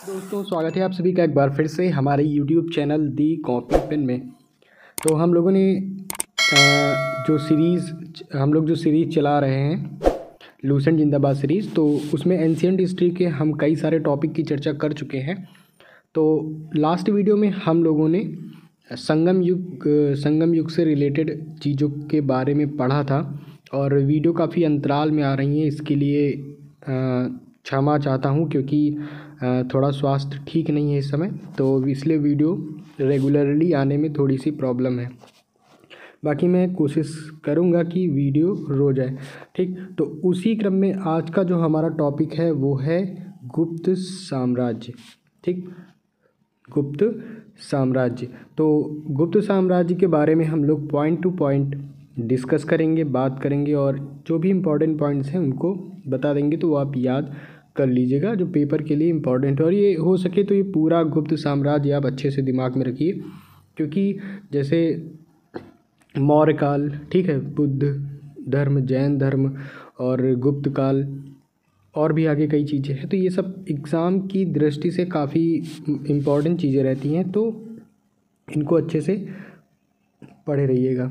दोस्तों स्वागत है आप सभी का एक बार फिर से हमारे YouTube चैनल दी कॉपी पेन में। तो हम लोगों ने जो सीरीज़ चला रहे हैं लूसेंट जिंदाबाद सीरीज़, तो उसमें एंशिएंट हिस्ट्री के हम कई सारे टॉपिक की चर्चा कर चुके हैं। तो लास्ट वीडियो में हम लोगों ने संगम युग से रिलेटेड चीज़ों के बारे में पढ़ा था और वीडियो काफ़ी अंतराल में आ रही हैं, इसके लिए क्षमा चाहता हूँ क्योंकि थोड़ा स्वास्थ्य ठीक नहीं है इस समय, तो इसलिए वीडियो रेगुलरली आने में थोड़ी सी प्रॉब्लम है। बाकी मैं कोशिश करूँगा कि वीडियो रोज़ आए, ठीक। तो उसी क्रम में आज का जो हमारा टॉपिक है वो है गुप्त साम्राज्य, ठीक। गुप्त साम्राज्य। तो गुप्त साम्राज्य के बारे में हम लोग पॉइंट टू पॉइंट डिस्कस करेंगे, बात करेंगे और जो भी इम्पोर्टेंट पॉइंट्स हैं उनको बता देंगे, तो वो आप याद कर लीजिएगा जो पेपर के लिए इम्पोर्टेंट है। और ये हो सके तो ये पूरा गुप्त साम्राज्य आप अच्छे से दिमाग में रखिए, क्योंकि जैसे मौर्य काल, ठीक है, बुद्ध धर्म, जैन धर्म और गुप्त काल और भी आगे कई चीज़ें हैं, तो ये सब एग्ज़ाम की दृष्टि से काफ़ी इम्पोर्टेंट चीज़ें रहती हैं, तो इनको अच्छे से पढ़े रहिएगा।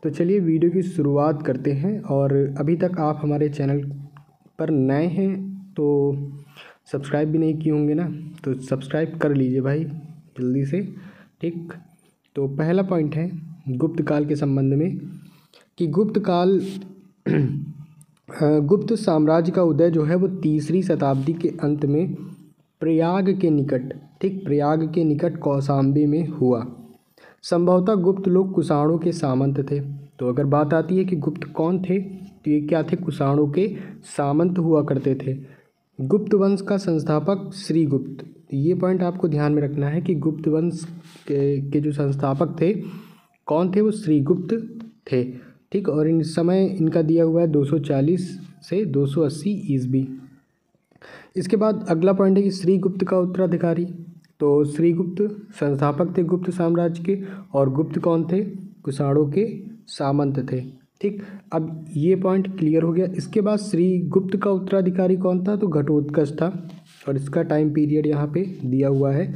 तो चलिए वीडियो की शुरुआत करते हैं। और अभी तक आप हमारे चैनल पर नए हैं तो सब्सक्राइब भी नहीं किए होंगे ना, तो सब्सक्राइब कर लीजिए भाई जल्दी से, ठीक। तो पहला पॉइंट है गुप्त काल के संबंध में कि गुप्त साम्राज्य का उदय जो है वो 3री शताब्दी के अंत में प्रयाग के निकट, ठीक, प्रयाग के निकट कौशाम्बी में हुआ। संभवतः गुप्त लोग कुषाणों के सामंत थे। तो अगर बात आती है कि गुप्त कौन थे, तो ये क्या थे, कुषाणों के सामंत हुआ करते थे। गुप्त वंश का संस्थापक श्रीगुप्त, ये पॉइंट आपको ध्यान में रखना है कि गुप्त वंश के जो संस्थापक थे कौन थे, वो श्रीगुप्त थे, ठीक। और इन समय इनका दिया हुआ है 240 से 280 ईस्वी। इसके बाद अगला पॉइंट है कि श्रीगुप्त का उत्तराधिकारी। तो श्रीगुप्त संस्थापक थे गुप्त साम्राज्य के और गुप्त कौन थे, कुषाणों के सामंत थे, ठीक। अब ये पॉइंट क्लियर हो गया। इसके बाद श्रीगुप्त का उत्तराधिकारी कौन था, तो घटोत्कच था और इसका टाइम पीरियड यहाँ पे दिया हुआ है।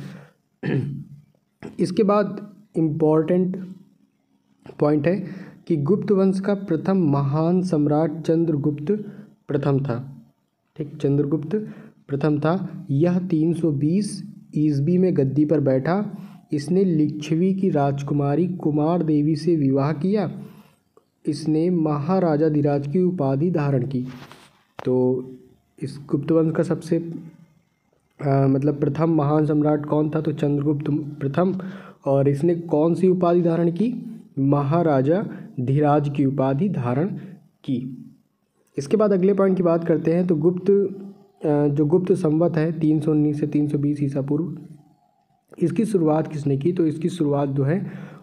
इसके बाद इम्पॉर्टेंट पॉइंट है कि गुप्त वंश का प्रथम महान सम्राट चंद्रगुप्त प्रथम था, ठीक, चंद्रगुप्त प्रथम था। यह 320 ईस्वी में गद्दी पर बैठा। इसने लिच्छवी की राजकुमारी कुमार देवी से विवाह किया। इसने महाराजाधिराज की उपाधि धारण की। तो इस गुप्त वंश का सबसे मतलब प्रथम महान सम्राट कौन था, तो चंद्रगुप्त प्रथम। और इसने कौन सी उपाधि धारण की, महाराजा धीराज की उपाधि धारण की। इसके बाद अगले पॉइंट की बात करते हैं। तो जो गुप्त संवत है 319 से 320 ईसा पूर्व, इसकी शुरुआत किसने की, तो इसकी शुरुआत जो है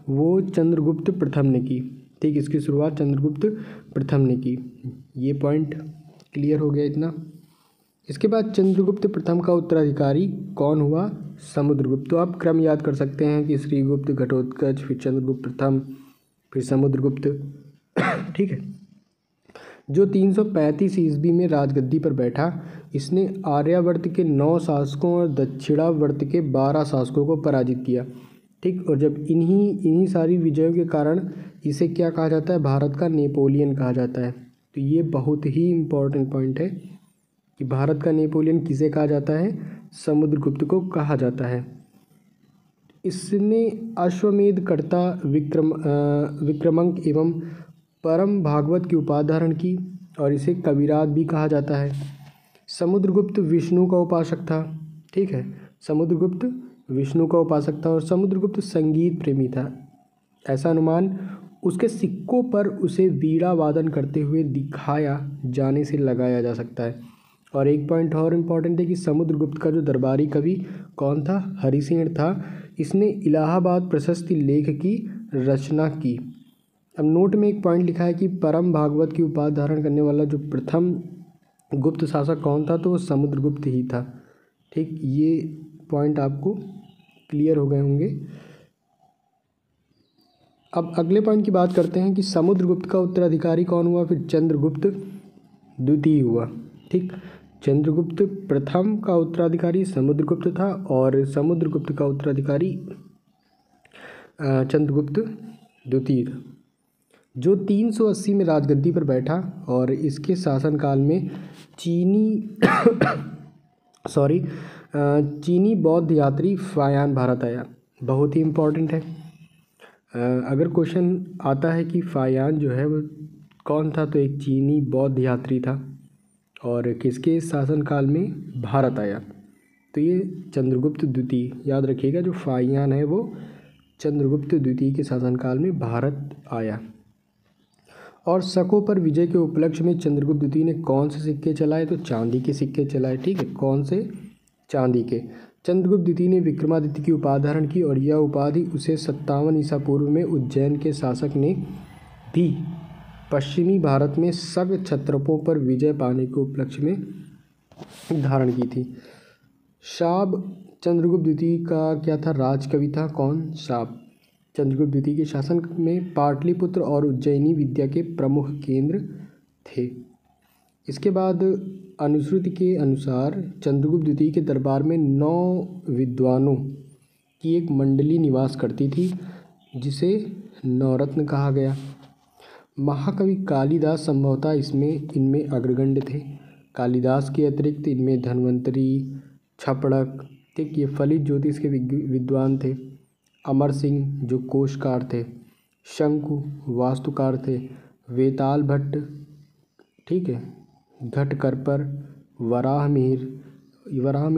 वो चंद्रगुप्त प्रथम ने की, ठीक। इसकी शुरुआत चंद्रगुप्त प्रथम ने की। ये पॉइंट क्लियर हो गया इतना। इसके बाद चंद्रगुप्त प्रथम का उत्तराधिकारी कौन हुआ, समुद्रगुप्त। तो आप क्रम याद कर सकते हैं कि श्रीगुप्त, घटोत्कच, फिर चंद्रगुप्त प्रथम, फिर समुद्रगुप्त, ठीक है। जो 335 ईस्वी में राजगद्दी पर बैठा। इसने आर्यावर्त के 9 शासकों और दक्षिणावर्त के 12 शासकों को पराजित किया, ठीक। और जब इन्हीं सारी विजयों के कारण इसे क्या कहा जाता है, भारत का नेपोलियन कहा जाता है। तो ये बहुत ही इम्पोर्टेंट पॉइंट है कि भारत का नेपोलियन किसे कहा जाता है, समुद्रगुप्त को कहा जाता है। इसने अश्वमेध कर्ता, विक्रमंक एवं परम भागवत की उपाधि धारण की और इसे कविराज भी कहा जाता है। समुद्रगुप्त विष्णु का उपासक था, ठीक है, समुद्रगुप्त विष्णु का उपासक था और समुद्रगुप्त संगीत प्रेमी था। ऐसा अनुमान उसके सिक्कों पर उसे वीणा वादन करते हुए दिखाया जाने से लगाया जा सकता है। और एक पॉइंट और इम्पॉर्टेंट है कि समुद्रगुप्त का जो दरबारी कवि कौन था, हरिसेन था। इसने इलाहाबाद प्रशस्ति लेख की रचना की। अब नोट में एक पॉइंट लिखा है कि परम भागवत की उपाधि धारण करने वाला जो प्रथम गुप्त शासक कौन था, तो वो समुद्रगुप्त ही था, ठीक। ये पॉइंट आपको क्लियर हो गए होंगे। अब अगले पॉइंट की बात करते हैं कि समुद्रगुप्त का उत्तराधिकारी कौन हुआ, फिर चंद्रगुप्त द्वितीय हुआ, ठीक। चंद्रगुप्त प्रथम का उत्तराधिकारी समुद्रगुप्त था और समुद्रगुप्त का उत्तराधिकारी चंद्रगुप्त द्वितीय था, जो 380 में राजगद्दी पर बैठा और इसके शासनकाल में चीनी बौद्ध यात्री फायान भारत आया। बहुत ही इम्पोर्टेंट है। अगर क्वेश्चन आता है कि फायान जो है वो कौन था, तो एक चीनी बौद्ध यात्री था और किसके शासनकाल में भारत आया, तो ये चंद्रगुप्त द्वितीय। याद रखिएगा, जो फायान है वो चंद्रगुप्त द्वितीय के शासनकाल में भारत आया। और शकों पर विजय के उपलक्ष्य में चंद्रगुप्त द्वितीय ने कौन से सिक्के चलाए, तो चांदी के सिक्के चलाए। ठीक है, कौन से? चांदी के। चंद्रगुप्त द्वितीय ने विक्रमादित्य की उपाधि धारण की और यह उपाधि उसे 57 ईसा पूर्व में उज्जैन के शासक ने भी पश्चिमी भारत में शक क्षत्रपों पर विजय पाने के उपलक्ष्य में धारण की थी। शाब चंद्रगुप्त द्वितीय का क्या था? राजकवि था। कौन? शाब। चंद्रगुप्त द्वितीय के शासन में पाटलिपुत्र और उज्जैनी विद्या के प्रमुख केंद्र थे। इसके बाद अनुश्रुति के अनुसार चंद्रगुप्त द्वितीय के दरबार में 9 विद्वानों की एक मंडली निवास करती थी, जिसे नवरत्न कहा गया। महाकवि कालिदास संभवतः इनमें अग्रगण्य थे। कालिदास के अतिरिक्त इनमें धन्वंतरी, छपड़क, ठीक, ये फलित ज्योतिष के विद्वान थे। अमर सिंह जो कोशकार थे, शंकु वास्तुकार थे, वेताल भट्ट, ठीक है, घटकरपर, वराहमिहिर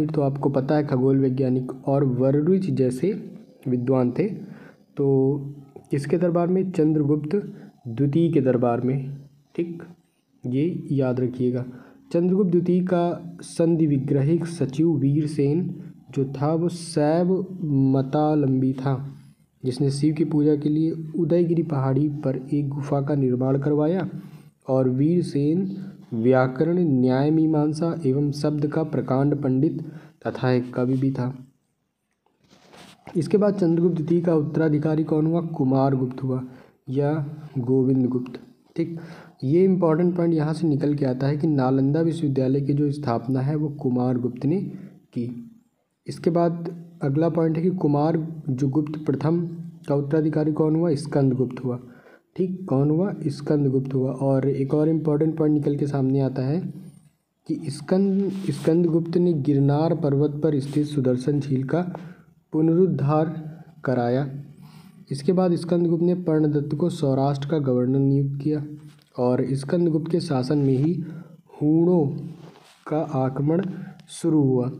तो आपको पता है खगोल वैज्ञानिक, और वरुणिच जैसे विद्वान थे। तो किसके दरबार में? चंद्रगुप्त द्वितीय के दरबार में। ठीक, ये याद रखिएगा। चंद्रगुप्त द्वितीय का संधि विग्रहिक सचिव वीरसेन जो था वो शैव मतावलंबी था, जिसने शिव की पूजा के लिए उदयगिरी पहाड़ी पर एक गुफा का निर्माण करवाया। और वीरसेन व्याकरण, न्याय मीमांसा एवं शब्द का प्रकांड पंडित तथा एक कवि भी था। इसके बाद चंद्रगुप्त द्वितीय का उत्तराधिकारी कौन हुआ? कुमारगुप्त हुआ या गोविंदगुप्त। ठीक, ये इंपॉर्टेंट पॉइंट यहाँ से निकल के आता है कि नालंदा विश्वविद्यालय की जो स्थापना है वो कुमारगुप्त ने की। इसके बाद अगला पॉइंट है कि कुमार जो गुप्त प्रथम का उत्तराधिकारी कौन हुआ? स्कंदगुप्त हुआ। ठीक, कौन हुआ? स्कंदगुप्त हुआ। और एक और इम्पॉर्टेंट पॉइंट निकल के सामने आता है कि स्कंदगुप्त ने गिरनार पर्वत पर स्थित सुदर्शन झील का पुनरुद्धार कराया। इसके बाद स्कंदगुप्त ने पर्णदत्त को सौराष्ट्र का गवर्नर नियुक्त किया और स्कंदगुप्त के शासन में ही हूणों का आक्रमण शुरू हुआ।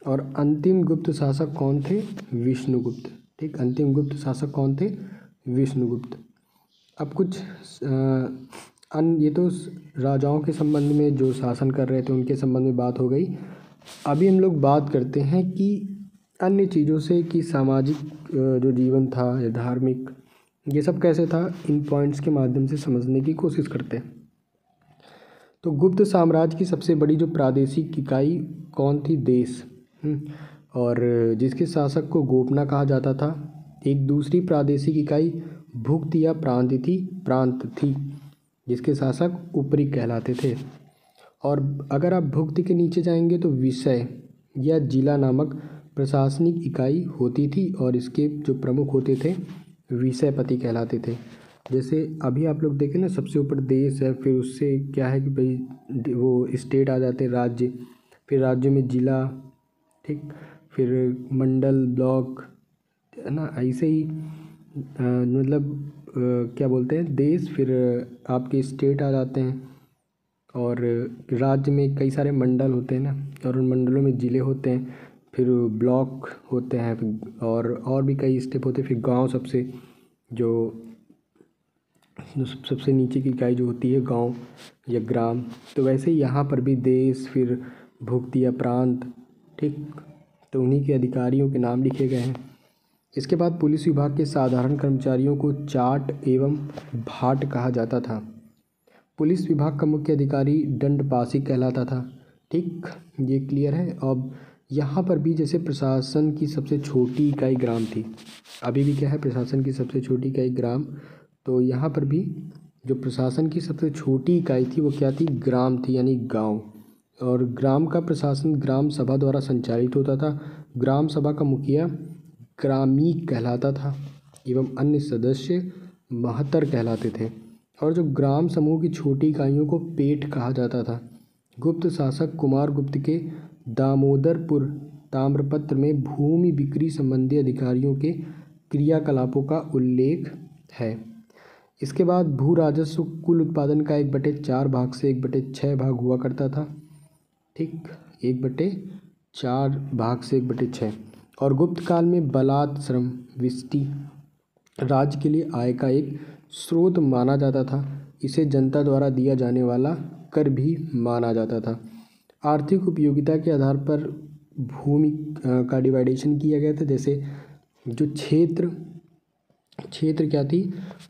और अंतिम गुप्त शासक कौन थे? विष्णुगुप्त। ठीक, अंतिम गुप्त शासक कौन थे? विष्णुगुप्त। अब कुछ ये तो राजाओं के संबंध में जो शासन कर रहे थे उनके संबंध में बात हो गई। अभी हम लोग बात करते हैं कि अन्य चीज़ों से कि सामाजिक जो जीवन था या धार्मिक, ये सब कैसे था, इन पॉइंट्स के माध्यम से समझने की कोशिश करते हैं। तो गुप्त साम्राज्य की सबसे बड़ी जो प्रादेशिक इकाई कौन थी? देश। और जिसके शासक को गोपना कहा जाता था। एक दूसरी प्रादेशिक इकाई भुक्त या प्रांत थी जिसके शासक उपरी कहलाते थे। और अगर आप भुक्त के नीचे जाएंगे तो विषय या जिला नामक प्रशासनिक इकाई होती थी और इसके जो प्रमुख होते थे विषयपति कहलाते थे। जैसे अभी आप लोग देखें ना, सबसे ऊपर देश है, फिर उससे क्या है कि भाई वो स्टेट आ जाते हैं, राज्य, फिर राज्य में जिला, ठीक, फिर मंडल, ब्लॉक, है ना, ऐसे ही मतलब क्या बोलते हैं, देश, फिर आपके स्टेट आ जाते हैं। और राज्य में कई सारे मंडल होते हैं ना, और उन मंडलों में ज़िले होते हैं, फिर ब्लॉक होते हैं, और भी कई स्टेप होते हैं। फिर गांव सबसे नीचे की इकाई जो होती है गांव या ग्राम। तो वैसे ही यहाँ पर भी देश, फिर भुक्त या प्रांत, ठीक, तो उन्हीं के अधिकारियों के नाम लिखे गए हैं। इसके बाद पुलिस विभाग के साधारण कर्मचारियों को चाट एवं भाट कहा जाता था। पुलिस विभाग का मुख्य अधिकारी दंडपासी कहलाता था। ठीक, ये क्लियर है। अब यहाँ पर भी जैसे प्रशासन की सबसे छोटी इकाई ग्राम थी, अभी भी क्या है, प्रशासन की सबसे छोटी इकाई ग्राम। तो यहाँ पर भी जो प्रशासन की सबसे छोटी इकाई थी वो क्या थी? ग्राम थी, यानी गांव। और ग्राम का प्रशासन ग्राम सभा द्वारा संचालित होता था। ग्राम सभा का मुखिया ग्रामीक कहलाता था एवं अन्य सदस्य महतर कहलाते थे। और जो ग्राम समूह की छोटी इकाइयों को पेठ कहा जाता था। गुप्त शासक कुमार गुप्त के दामोदरपुर ताम्रपत्र में भूमि बिक्री संबंधी अधिकारियों के क्रियाकलापों का उल्लेख है। इसके बाद भू राजस्व कुल उत्पादन का 1/4 भाग से 1/6 भाग हुआ करता था। ठीक, 1/4 भाग से 1/6। और गुप्त काल में बलात् श्रम विष्टि राज्य के लिए आय का एक स्रोत माना जाता था। इसे जनता द्वारा दिया जाने वाला कर भी माना जाता था। आर्थिक उपयोगिता के आधार पर भूमि का डिवाइडेशन किया गया था। जैसे जो क्षेत्र क्या थी,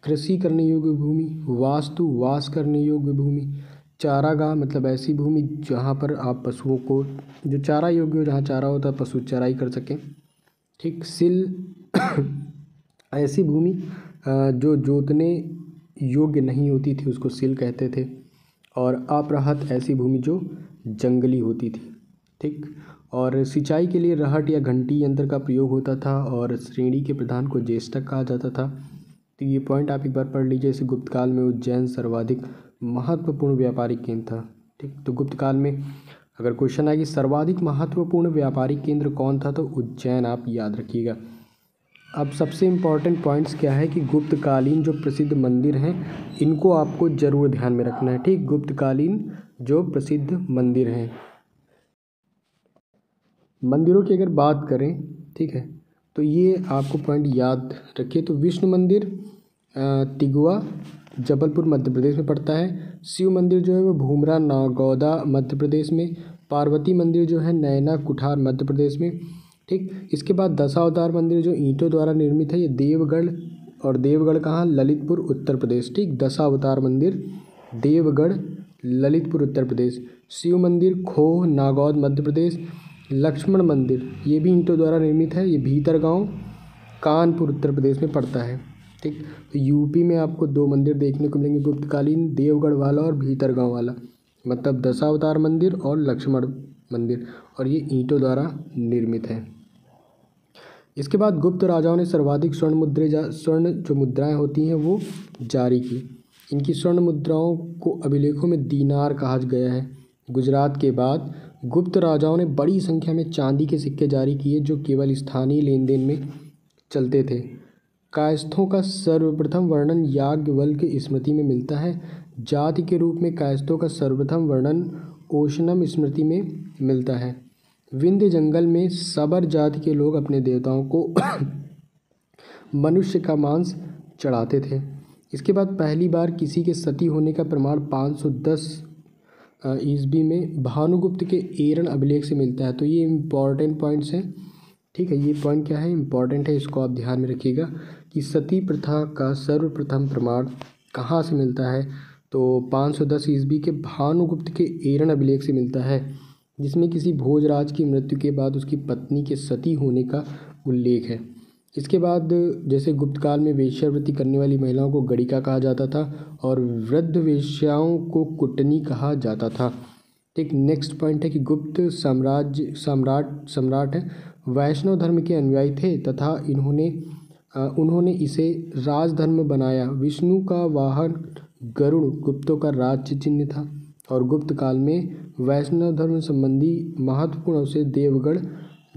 कृषि करने योग्य भूमि, वास्तु वास करने योग्य भूमि, चारागाह मतलब ऐसी भूमि जहाँ पर आप पशुओं को, जो चारा योग्य हो, जहाँ चारा होता है पशु चराई कर सकें। ठीक, सिल ऐसी भूमि जो जोतने योग्य नहीं होती थी उसको सिल कहते थे। और अपराहत ऐसी भूमि जो जंगली होती थी। ठीक, और सिंचाई के लिए रहट या घंटी यंत्र का प्रयोग होता था। और श्रेणी के प्रधान को ज्येष्ठक कहा जाता था। तो ये पॉइंट आप एक बार पढ़ लीजिए। इसे गुप्त काल में उज्जैन सर्वाधिक महत्वपूर्ण व्यापारिक केंद्र था। ठीक, तो गुप्त काल में अगर क्वेश्चन आए कि सर्वाधिक महत्वपूर्ण व्यापारिक केंद्र कौन था, तो उज्जैन आप याद रखिएगा। अब सबसे इम्पॉर्टेंट पॉइंट्स क्या है कि गुप्तकालीन जो प्रसिद्ध मंदिर हैं इनको आपको ज़रूर ध्यान में रखना है। ठीक, गुप्तकालीन जो प्रसिद्ध मंदिर हैं, मंदिरों की अगर बात करें, ठीक है, तो ये आपको पॉइंट याद रखिए। तो विष्णु मंदिर तिगवा जबलपुर मध्य प्रदेश में पड़ता है। शिव मंदिर जो है वो भूमरा नागौदा मध्य प्रदेश में। पार्वती मंदिर जो है नैना कुठार मध्य प्रदेश में। ठीक, इसके बाद दशावतार मंदिर जो ईंटों द्वारा निर्मित है, ये देवगढ़, और देवगढ़ कहाँ, ललितपुर उत्तर प्रदेश। ठीक, दशावतार मंदिर देवगढ़ ललितपुर उत्तर प्रदेश। शिव मंदिर खोह नागौद मध्य प्रदेश। लक्ष्मण मंदिर ये भी ईंटों द्वारा निर्मित है, ये भीतरगांव कानपुर उत्तर प्रदेश में पड़ता है। ठीक, तो यूपी में आपको 2 मंदिर देखने को मिलेंगे गुप्तकालीन, देवगढ़ वाला और भीतरगांव वाला, मतलब दशावतार मंदिर और लक्ष्मण मंदिर, और ये ईंटों द्वारा निर्मित है। इसके बाद गुप्त राजाओं ने सर्वाधिक स्वर्ण जो मुद्राएं होती हैं वो जारी की। इनकी स्वर्ण मुद्राओं को अभिलेखों में दीनार कहा गया है। गुजरात के बाद गुप्त राजाओं ने बड़ी संख्या में चांदी के सिक्के जारी किए जो केवल स्थानीय लेन देन में चलते थे। कायस्थों का सर्वप्रथम वर्णन याज्ञवल्क्य की स्मृति में मिलता है। जाति के रूप में कायस्थों का सर्वप्रथम वर्णन ओशनम स्मृति में मिलता है। विंध्य जंगल में सबर जाति के लोग अपने देवताओं को मनुष्य का मांस चढ़ाते थे। इसके बाद पहली बार किसी के सती होने का प्रमाण 510 ईस्वी में भानुगुप्त के एरन अभिलेख से मिलता है। तो ये इम्पॉर्टेंट पॉइंट्स हैं। ठीक है, ये पॉइंट क्या है, इम्पॉर्टेंट है, इसको आप ध्यान में रखिएगा कि सती प्रथा का सर्वप्रथम प्रमाण कहाँ से मिलता है, तो 510 ईस्वी के भानुगुप्त के एरन अभिलेख से मिलता है, जिसमें किसी भोजराज की मृत्यु के बाद उसकी पत्नी के सती होने का उल्लेख है। इसके बाद जैसे गुप्त काल में वेश्यावृत्ति करने वाली महिलाओं को गणिका कहा जाता था और वृद्ध वेश्याओं को कुटनी कहा जाता था। ठीक, नेक्स्ट पॉइंट है कि गुप्त सम्राट वैष्णव धर्म के अनुयायी थे तथा उन्होंने इसे राजधर्म बनाया। विष्णु का वाहन गरुड़ गुप्तों का राज्य चिन्ह था और गुप्त काल में वैष्णव धर्म संबंधी महत्वपूर्ण अवशेष देवगढ़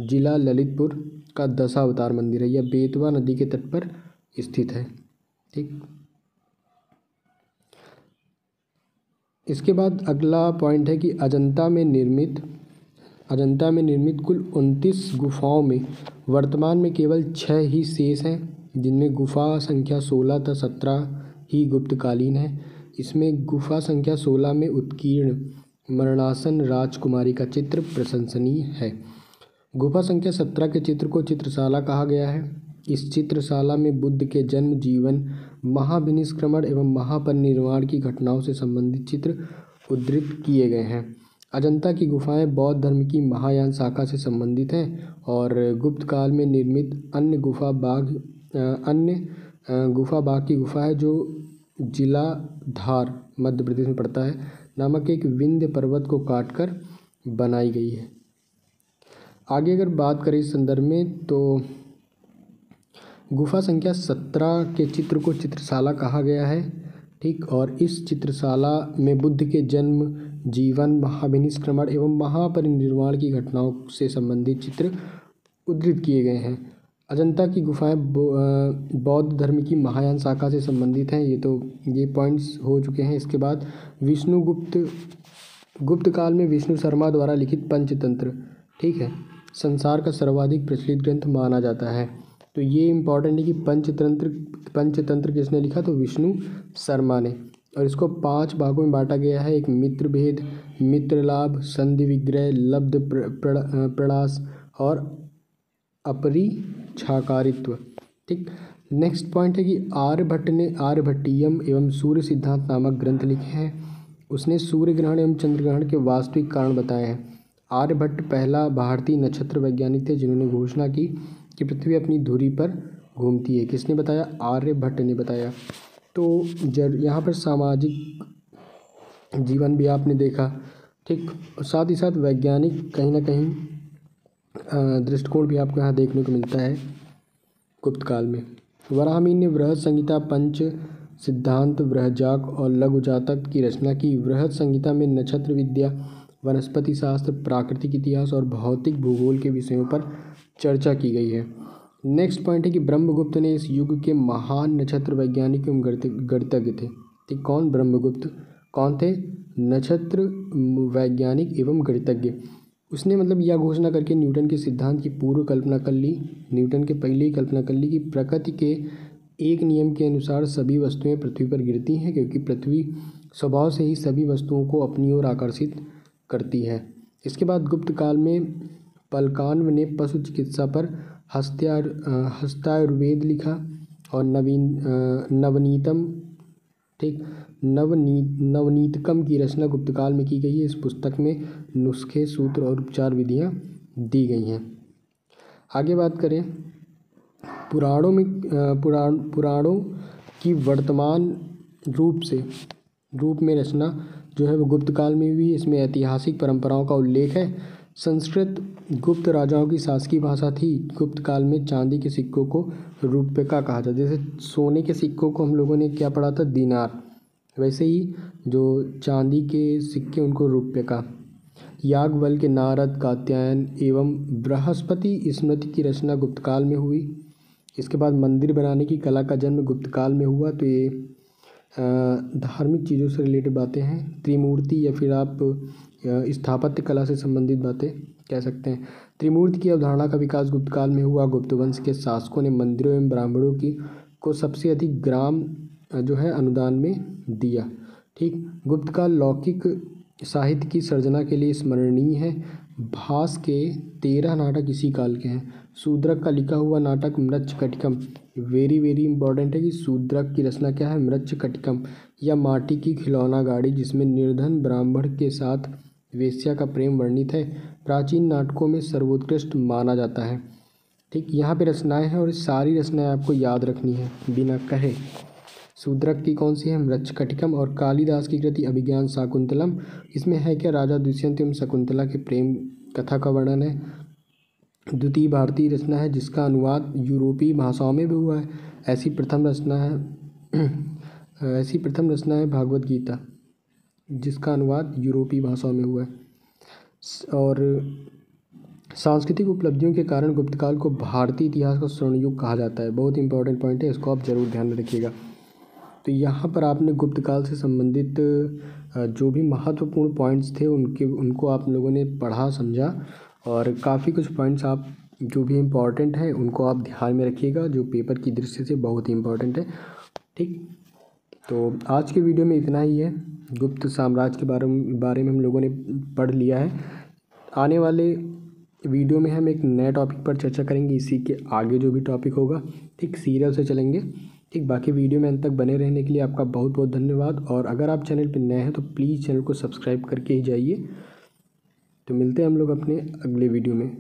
जिला ललितपुर का दशावतार मंदिर है। यह बेतवा नदी के तट पर स्थित है। ठीक, इसके बाद अगला पॉइंट है कि अजंता में निर्मित कुल 29 गुफाओं में वर्तमान में केवल 6 ही शेष हैं, जिनमें गुफा संख्या 16 तथा 17 ही गुप्तकालीन है। इसमें गुफा संख्या 16 में उत्कीर्ण मरणासन राजकुमारी का चित्र प्रशंसनीय है। गुफा संख्या 17 के चित्र को चित्रशाला कहा गया है। इस चित्रशाला में बुद्ध के जन्म, जीवन, महाविनिष्क्रमण एवं महापरिनिर्वाण की घटनाओं से संबंधित चित्र उद्धृत किए गए हैं। अजंता की गुफाएं बौद्ध धर्म की महायान शाखा से संबंधित हैं और गुप्त काल में निर्मित अन्य गुफा बाग की गुफा है जो जिला धार मध्य प्रदेश में पड़ता है नामक एक विंध्य पर्वत को काटकर बनाई गई है। आगे अगर बात करें इस संदर्भ में तो गुफा संख्या 17 के चित्र को चित्रशाला कहा गया है। ठीक, और इस चित्रशाला में बुद्ध के जन्म, जीवन, महाविनिष्क्रमण एवं महापरिनिर्वाण की घटनाओं से संबंधित चित्र उद्धृत किए गए हैं। अजंता की गुफाएं बौद्ध धर्म की महायान शाखा से संबंधित हैं। ये पॉइंट्स हो चुके हैं। इसके बाद गुप्त काल में विष्णु शर्मा द्वारा लिखित पंचतंत्र, ठीक है, संसार का सर्वाधिक प्रचलित ग्रंथ माना जाता है। तो ये इम्पॉर्टेंट है कि पंचतंत्र किसने लिखा, तो विष्णु शर्मा ने। और इसको 5 भागों में बांटा गया है। एक मित्र भेद, मित्र लाभ, संधि विग्रह, लब्ध प्रणास और अपरिछाकारित्व। ठीक, नेक्स्ट पॉइंट है कि आर्यभट्ट ने आर्यभट्टीयम एवं सूर्य सिद्धांत नामक ग्रंथ लिखे हैं। उसने सूर्य ग्रहण एवं चंद्र ग्रहण के वास्तविक कारण बताए हैं। आर्यभट्ट पहला भारतीय नक्षत्र वैज्ञानिक थे जिन्होंने घोषणा की कि पृथ्वी अपनी धुरी पर घूमती है। किसने बताया, आर्यभट्ट ने बताया। तो यहाँ पर सामाजिक जीवन भी आपने देखा, ठीक, साथ ही साथ वैज्ञानिक कहीं ना कहीं दृष्टिकोण भी आपको यहाँ देखने को मिलता है गुप्त काल में। वराहमिहिर ने वृहत संहिता, पंच सिद्धांत, बृहज्जाक और लघु जातक की रचना की। वृहत संहिता में नक्षत्र विद्या, वनस्पति शास्त्र, प्राकृतिक इतिहास और भौतिक भूगोल के विषयों पर चर्चा की गई है। नेक्स्ट पॉइंट है कि ब्रह्मगुप्त ने इस युग के महान नक्षत्र वैज्ञानिक एवं गणितज्ञ थे। ठीक, कौन, ब्रह्मगुप्त कौन थे, नक्षत्र वैज्ञानिक एवं गणितज्ञ। उसने मतलब यह घोषणा करके न्यूटन के सिद्धांत की पूर्व कल्पना कर ली। न्यूटन के पहले ही कल्पना कर ली कि प्रकृति के एक नियम के अनुसार सभी वस्तुएं पृथ्वी पर गिरती हैं, क्योंकि पृथ्वी स्वभाव से ही सभी वस्तुओं को अपनी ओर आकर्षित करती है। इसके बाद गुप्त काल में पलकान्व ने पशु चिकित्सा पर हस्तायुर्वेद लिखा और नवनीतकम की रचना गुप्त काल में की गई है। इस पुस्तक में नुस्खे, सूत्र और उपचार विधियाँ दी गई हैं। आगे बात करें पुराणों की वर्तमान रूप में रचना जो है वो गुप्त काल में हुई। इसमें ऐतिहासिक परंपराओं का उल्लेख है। संस्कृत गुप्त राजाओं की शासकीय भाषा थी। गुप्त काल में चांदी के सिक्कों को रूप्यका कहा जाता है। जैसे सोने के सिक्कों को हम लोगों ने क्या पढ़ा था, दीनार, वैसे ही जो चांदी के सिक्के उनको रूप्यका। याज्ञवल्क्य, नारद, कात्यायन एवं बृहस्पति स्मृति की रचना गुप्त काल में हुई। इसके बाद मंदिर बनाने की कला का जन्म गुप्त काल में हुआ। तो ये धार्मिक चीज़ों से रिलेटेड बातें हैं। त्रिमूर्ति या फिर आप स्थापत्य कला से संबंधित बातें कह सकते हैं। त्रिमूर्ति की अवधारणा का विकास गुप्त काल में हुआ। गुप्त वंश के शासकों ने मंदिरों एवं ब्राह्मणों को सबसे अधिक ग्राम जो है अनुदान में दिया। ठीक, गुप्त काल लौकिक साहित्य की सर्जना के लिए स्मरणीय है। भास के 13 नाटक इसी काल के हैं। शूद्रक का लिखा हुआ नाटक मृच्छकटिकम, वेरी वेरी इंपॉर्टेंट है कि शूद्रक की रचना क्या है, मृच्छकटिकम, या माटी की खिलौना गाड़ी जिसमें निर्धन ब्राह्मण के साथ वेश्या का प्रेम वर्णित है, प्राचीन नाटकों में सर्वोत्कृष्ट माना जाता है। ठीक, यहाँ पे रचनाएं हैं और सारी रचनाएं आपको याद रखनी है बिना कहे। शूद्रक की कौन सी है, मृच्छकटिकम। और कालिदास की कृति अभिज्ञान शाकुंतलम, इसमें है क्या, राजा दुष्यंत एवं शकुंतला के प्रेम कथा का वर्णन है। द्वितीय भारतीय रचना है जिसका अनुवाद यूरोपीय भाषाओं में भी हुआ है। ऐसी प्रथम रचना है भागवत गीता, जिसका अनुवाद यूरोपीय भाषाओं में हुआ है। और सांस्कृतिक उपलब्धियों के कारण गुप्त काल को भारतीय इतिहास का स्वर्ण युग कहा जाता है। बहुत इंपॉर्टेंट पॉइंट है, इसको आप जरूर ध्यान में रखिएगा। तो यहाँ पर आपने गुप्त काल से संबंधित जो भी महत्वपूर्ण पॉइंट्स थे उनको आप लोगों ने पढ़ा, समझा, और काफ़ी कुछ पॉइंट्स आप जो भी इम्पॉर्टेंट है उनको आप ध्यान में रखिएगा, जो पेपर की दृष्टि से बहुत ही इम्पॉर्टेंट है। ठीक, तो आज के वीडियो में इतना ही है। गुप्त साम्राज्य के बारे में हम लोगों ने पढ़ लिया है। आने वाले वीडियो में हम एक नए टॉपिक पर चर्चा करेंगे। इसी के आगे जो भी टॉपिक होगा, ठीक, सीरियल से चलेंगे। ठीक, बाकी वीडियो में अंत तक बने रहने के लिए आपका बहुत बहुत धन्यवाद। और अगर आप चैनल पर नए हैं तो प्लीज़ चैनल को सब्सक्राइब करके ही जाइए। तो मिलते हैं हम लोग अपने अगले वीडियो में।